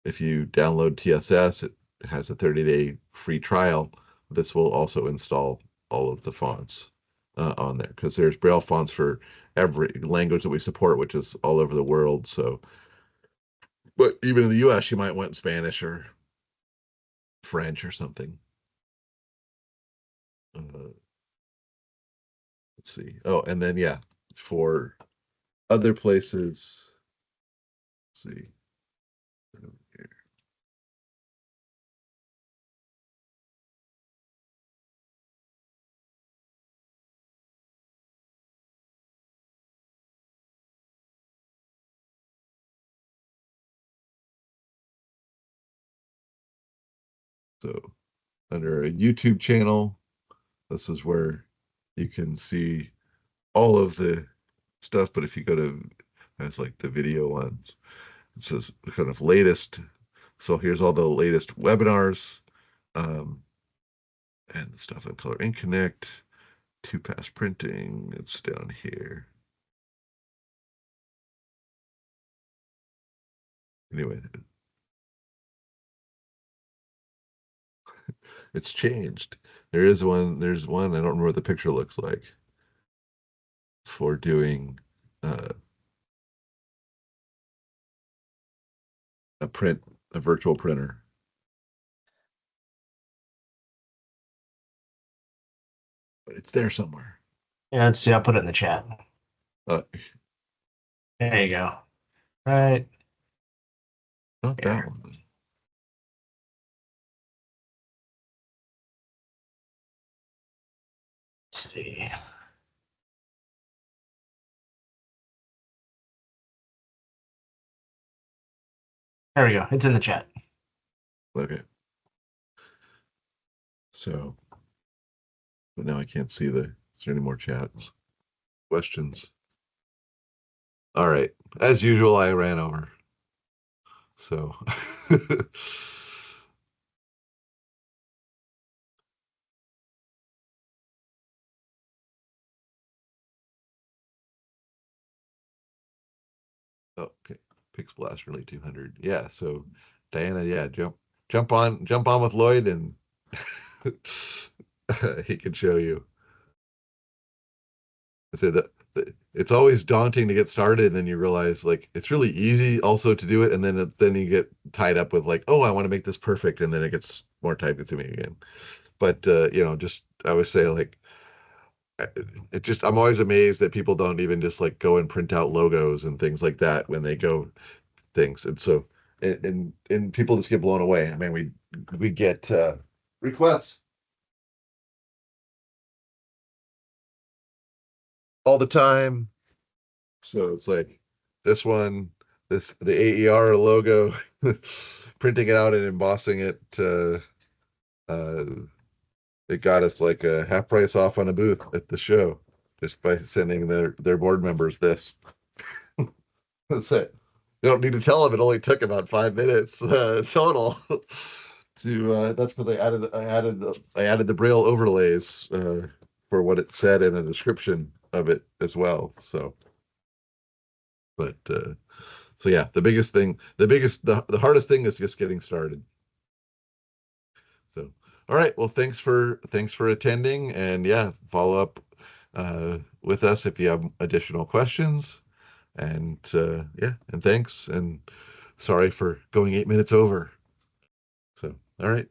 If you download TSS, it has a 30-day free trial. This will also install all of the fonts on there because there's Braille fonts for every language that we support, which is all over the world. So, but even in the US, you might want Spanish or French or something. Uh, let's see. Oh, and then yeah, for other places, let's see. So under a YouTube channel, this is where you can see all of the stuff. But if you go to, as like the video ones, it says the kind of latest. So here's all the latest webinars, um, and the stuff on Color Ink Connect, 2-pass printing. It's down here. Anyway, it's changed. There's one, I don't remember what the picture looks like for doing uh, a print, a virtual printer. But it's there somewhere. Yeah, let's see. I'll put it in the chat. Uh, There you go. Right Not that here. one. Let's see. There we go. It's in the chat. Okay. So, but now I can't see the, is there any more chats? Questions? All right. As usual, I ran over. So, oh, okay. Pix Blast Relay 200. Yeah. So, Diana, yeah, jump on with Lloyd, and he can show you. I say that it's always daunting to get started, and then you realize like it's really easy also to do it, and then you get tied up with like, oh, I want to make this perfect, and then it gets more time consuming again. But just I always say like it just I'm always amazed that people don't even just like go and print out logos and things like that when they go things. And so and people just get blown away. I mean, we get requests all the time. So it's like this one, this the AER logo, printing it out and embossing it. Uh, it got us like a half price off on a booth at the show just by sending their board members this. That's it. You don't need to tell them it only took about 5 minutes total. To That's because I added the Braille overlays for what it said in a description of it as well. So, but so yeah, the hardest thing is just getting started. So, all right. Well, thanks for attending, and yeah, follow up with us if you have additional questions. And yeah, and thanks, and sorry for going 8 minutes over. So, all right.